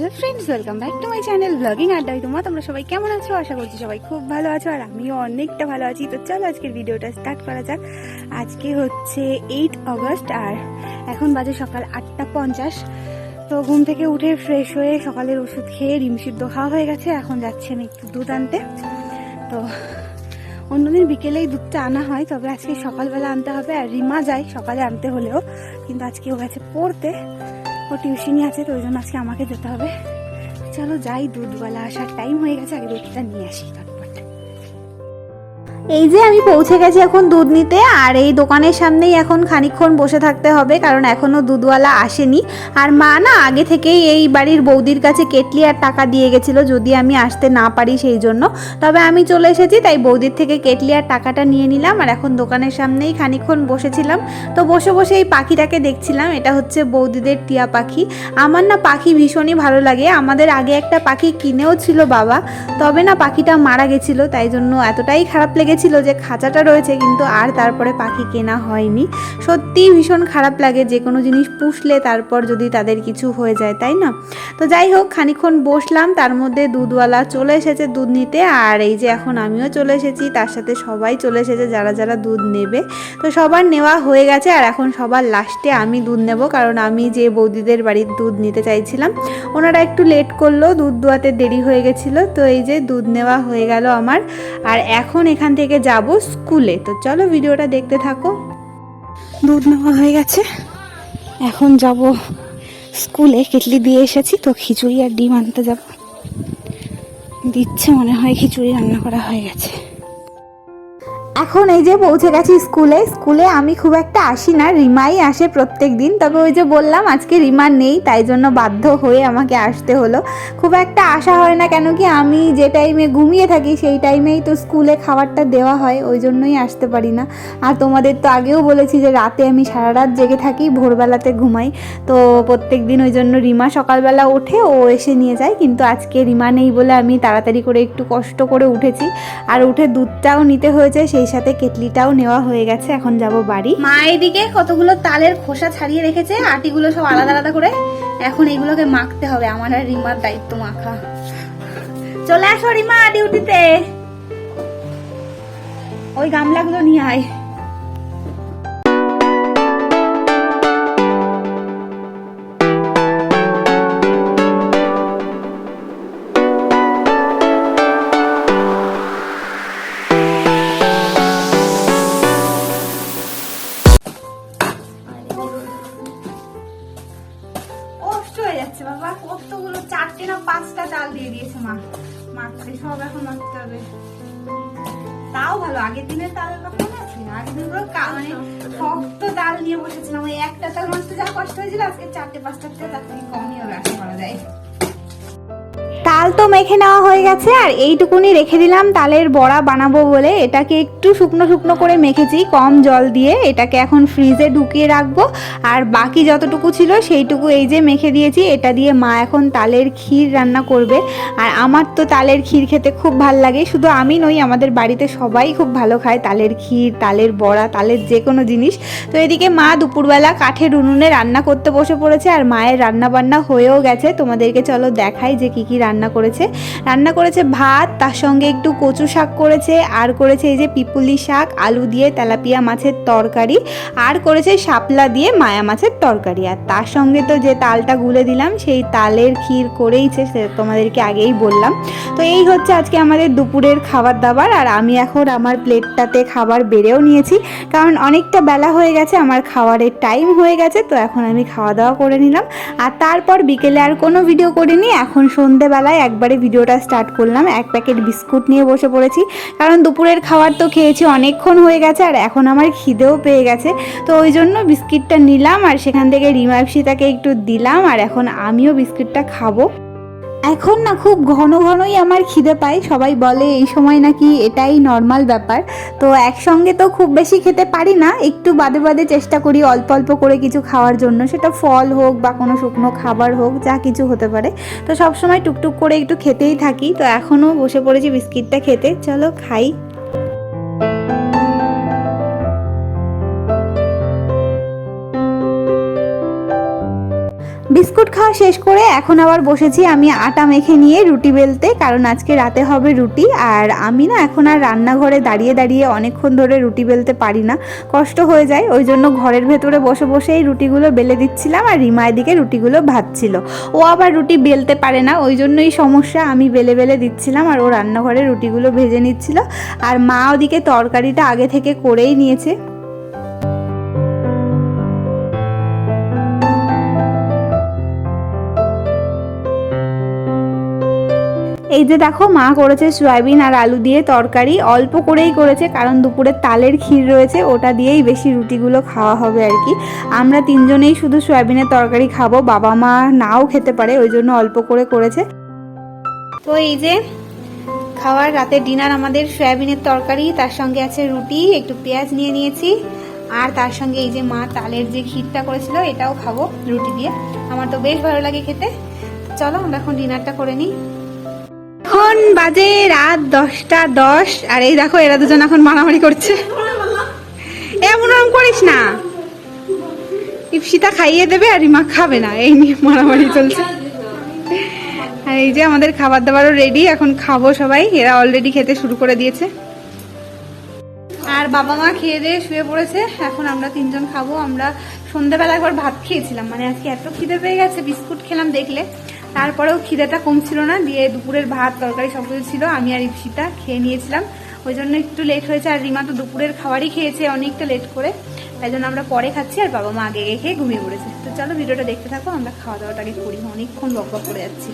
Hello friends, welcome back to my channel blogging আড্ডায়। তোমরা সবাই কেমন আছো? আশা করছি সবাই খুব ভালো আছো, আর আমিও অনেকটা ভালো আছি। তো চলো আজকের ভিডিওটা স্টার্ট করা যাক। আজকে হচ্ছে 8 অগস্ট আর এখন বাজে সকাল 8:50। তো ঘুম থেকে উঠে ফ্রেশ হয়ে সকালের ওষুধ খেয়ে ডিম সিদ্ধ খাওয়া হয়ে গেছে। এখন যাচ্ছি আমি একটু দুধ আনতে। তো অন্যদিন বিকেলেই দুধটা আনা হয়, তবে আজকে সকালবেলা আনতে হবে। আর রিমা যায় সকালে আনতে হলেও, কিন্তু আজকে ও গেছে পড়তে, ও টিউশনই আছে, তো ওই জন্য আজকে আমাকে যেতে হবে। চলো যাই, দুধওয়ালা আসার টাইম হয়ে গেছে, আগে দুধটা নিয়ে আসি। এই যে আমি পৌঁছে গেছি এখন দুধ নিতে, আর এই দোকানের সামনেই এখন খানিকক্ষণ বসে থাকতে হবে, কারণ এখনও দুধওয়ালা আসেনি। আর মা না আগে থেকেই এই বাড়ির বৌদির কাছে কেটলি আর টাকা দিয়ে গেছিলো যদি আমি আসতে না পারি সেই জন্য। তবে আমি চলে এসেছি, তাই বৌদির থেকে কেটলি আর টাকাটা নিয়ে নিলাম। আর এখন দোকানের সামনেই খানিকক্ষণ বসেছিলাম। তো বসে বসে এই পাখিটাকে দেখছিলাম। এটা হচ্ছে বৌদিদের টিয়া পাখি। আমার না পাখি ভীষণই ভালো লাগে। আমাদের আগে একটা পাখি কিনেও ছিল বাবা, তবে না পাখিটা মারা গেছিলো, তাই জন্য এতটাই খারাপ লেগেছিল যে খাঁচাটা রয়েছে, কিন্তু আর তারপরে পাখি কেনা হয়নি। সত্যিই ভীষণ খারাপ লাগে যে কোনো জিনিস পুষলে তারপর যদি তাদের কিছু হয়ে যায়, তাই না? তো যাই হোক, খানিকক্ষণ বসলাম, তার মধ্যে দুধওয়ালা চলে এসেছে দুধ নিতে। আর এই যে এখন আমিও চলে এসেছি, তার সাথে সবাই চলে এসেছে যারা যারা দুধ নেবে। তো সবার নেওয়া হয়ে গেছে, আর এখন সবার লাস্টে আমি দুধ নেব, কারণ আমি যে বৌদিদের বাড়ির দুধ নিতে চাইছিলাম ওনারা একটু লেট করলো, দুধ দোয়াতে দেরি হয়ে গেছিলো। তো এই যে দুধ নেওয়া হয়ে গেল আমার, আর এখন এখান থেকে যাব স্কুলে। তো চলো ভিডিওটা দেখতে থাকো। দুধ নেওয়া হয়ে গেছে, এখন যাব স্কুলে। কেটলি দিয়ে এসেছি, তো খিচুড়ি আর ডিম আনতে যাব। দিচ্ছে মনে হয়, খিচুড়ি রান্না করা হয়ে গেছে। এখন এই যে পৌঁছে গেছি স্কুলে আমি খুব একটা আসি না, রিমাই আসে প্রত্যেক দিন। তবে ওই যে বললাম আজকে রিমা নেই, তাই জন্য বাধ্য হয়ে আমাকে আসতে হলো। খুব একটা আসা হয় না, কেন কি আমি যে টাইমে ঘুমিয়ে থাকি সেই টাইমেই তো স্কুলে খাবারটা দেওয়া হয়, ওই জন্যই আসতে পারি না। আর তোমাদের তো আগেও বলেছি যে রাতে আমি সারা রাত জেগে থাকি, ভোরবেলাতে ঘুমাই। তো প্রত্যেক দিন ওই জন্য রিমা সকালবেলা ওঠে, ও এসে নিয়ে যায়। কিন্তু আজকে রিমা নেই বলে আমি তাড়াতাড়ি করে একটু কষ্ট করে উঠেছি, আর উঠে দুধটাও নিতে হয়েছে, সেই সাথে কেটলিটাও নেওয়া হয়ে গেছে। এখন যাব বাড়ি। মা এদিকে কতগুলো তালের খোসা ছাড়িয়ে রেখেছে, আটিগুলো সব আলাদা আলাদা করে। এখন এগুলোকে মাখতে হবে, আমার আর রিমার দায়িত্ব মাখা। চলে আসো রিমা ডিউটিতে, ওই গামলাগুলো নিয়ে আয়। বাবা কতগুলো, 4টে না 5টা চাল দিয়ে দিয়েছে মা মাখতে, সব এখন মাখতে হবে। তাও ভালো, আগের দিনের তাল মাখতে আছে, আগের দিন পুরো মানে শক্ত তাল নিয়ে বসেছিলাম। ওই একটা তাল মাখতে যা কষ্ট হয়েছিল, আজকে 4টে-5টা তার থেকে কমই হবে আশা করা যায়। তাল তো মেখে নেওয়া হয়ে গেছে, আর এইটুকুনি রেখে দিলাম তালের বড়া বানাবো বলে। এটাকে একটু শুকনো শুকনো করে মেখেছি কম জল দিয়ে, এটাকে এখন ফ্রিজে ঢুকিয়ে রাখবো। আর বাকি যতটুকু ছিল সেইটুকু এই যে মেখে দিয়েছি। এটা দিয়ে মা এখন তালের ক্ষীর রান্না করবে। আর আমার তো তালের ক্ষীর খেতে খুব ভাল লাগে, শুধু আমি নই, আমাদের বাড়িতে সবাই খুব ভালো খায় তালের ক্ষীর, তালের বড়া, তালের যে কোনো জিনিস। তো এদিকে মা দুপুরবেলা কাঠের উনুনে রান্না করতে বসে পড়েছে, আর মায়ের রান্না বান্না হয়েও গেছে। তোমাদেরকে চলো দেখাই যে কি কি রান্না করেছে। ভাত, তার সঙ্গে একটু কচু শাক করেছে, আর করেছে এই যে পিপুলি শাক, আলু দিয়ে তেলাপিয়া মাছের তরকারি, আর করেছে শাপলা দিয়ে মায়া মাছের তরকারি। আর তার সঙ্গে তো যে তালটা গুলে দিলাম সেই তালের ক্ষীর করেইছে, তোমাদেরকে আগেই বললাম। তো এই হচ্ছে আজকে আমাদের দুপুরের খাবার দাবার। আর আমি এখন আমার প্লেটটাতে খাবার বেড়েও নিয়েছি, কারণ অনেকটা বেলা হয়ে গেছে, আমার খাবারের টাইম হয়ে গেছে। তো এখন আমি খাওয়া দাওয়া করে নিলাম, আর তারপর বিকেলে আর কোনো ভিডিও করিনি। এখন সন্ধেবেলায় একবারে ভিডিওটা স্টার্ট করলাম। এক প্যাকেট বিস্কুট নিয়ে বসে পড়েছি, কারণ দুপুরের খাবার তো খেয়েছি, অনেকক্ষণ হয়ে গেছে, আর এখন আমার খিদেও পেয়ে গেছে। তো ওই জন্য বিস্কিটটা নিলাম, আর সেখান থেকে রিমাপসিতাকে একটু দিলাম, আর এখন আমিও বিস্কিটটা খাবো। এখন না খুব ঘন ঘনই আমার খিদে পায়, সবাই বলে এই সময় নাকি এটাই নর্মাল ব্যাপার। তো একসঙ্গে তো খুব বেশি খেতে পারি না, একটু বাদে বাদে চেষ্টা করি অল্প অল্প করে কিছু খাওয়ার জন্য, সেটা ফল হোক বা কোনো শুকনো খাবার হোক, যা কিছু হতে পারে। তো সবসময় টুকটুক করে একটু খেতেই থাকি। তো এখনও বসে পড়েছি বিস্কিটটা খেতে, চলো খাই। বিস্কুট খাওয়া শেষ করে এখন আবার বসেছি আমি আটা মেখে নিয়ে রুটি বেলতে, কারণ আজকে রাতে হবে রুটি। আর আমি না এখন আর রান্নাঘরে দাঁড়িয়ে দাঁড়িয়ে অনেকক্ষণ ধরে রুটি বেলতে পারি না, কষ্ট হয়ে যায়। ওই জন্য ঘরের ভেতরে বসে বসেই রুটিগুলো বেলে দিচ্ছিলাম, আর রিমা এদিকে রুটিগুলো ভাজছিল। ও আবার রুটি বেলতে পারে না, ওই জন্যই সমস্যা। আমি বেলে বেলে দিচ্ছিলাম আর ও রান্নাঘরে রুটিগুলো ভেজে নিচ্ছিল। আর মা ওদিকে তরকারিটা আগে থেকে করেই নিয়েছে। এই যে দেখো মা করেছে সয়াবিন আর আলু দিয়ে তরকারি, অল্প করেই করেছে কারণ দুপুরে তালের ক্ষীর রয়েছে, ওটা দিয়েই বেশি রুটিগুলো খাওয়া হবে আর কি। আমরা তিনজনেই শুধু সয়াবিনের তরকারি খাবো, বাবা মা নাও খেতে পারে, ওই জন্য অল্প করে করেছে। তো এই যে খাওয়ার রাতে ডিনার আমাদের সয়াবিনের তরকারি, তার সঙ্গে আছে রুটি, একটু পেঁয়াজ নিয়ে নিয়েছি, আর তার সঙ্গে এই যে মা তালের যে ক্ষীরটা করেছিল এটাও খাবো রুটি দিয়ে। আমার তো বেশ ভালো লাগে খেতে। চলো আমরা এখন ডিনারটা করে নিই। এখন বাজে রাত 10:10 আর এই দেখো এরা দুজন এখন মারামারি করছে। এমন করিস না, ইপসিতা খাইয়ে দেবে আর রিমা খাবে না, এই নিয়ে মারামারি চলছে। আর এই যে আমাদের খাবার দাবারও রেডি, এখন খাবো সবাই। এরা অলরেডি খেতে শুরু করে দিয়েছে। আর বাবা মা খেয়ে দিয়ে শুয়ে পড়েছে, এখন আমরা তিনজন খাবো। আমরা সন্ধ্যাবেলা একবার ভাত খেয়েছিলাম, মানে আজকে এত খিদে পেয়ে গেছে, বিস্কুট খেলাম দেখলে, তারপরেও খিদেটা কমছিল না। দিয়ে দুপুরের ভাত তরকারি সব কিছু ছিল, আমি আর ইপসিতা খেয়ে নিয়েছিলাম, ওই জন্য একটু লেট হয়েছে। আর রিমা তো দুপুরের খাবারই খেয়েছে অনেকটা লেট করে, তাই জন্য আমরা পরে খাচ্ছি, আর বাবা মা আগে খেয়ে ঘুমিয়ে পড়েছে। তো চলো ভিডিওটা দেখতে থাকো, আমরা খাওয়া দাওয়াটা আগে করি, অনেকক্ষণ বক বক করে যাচ্ছি।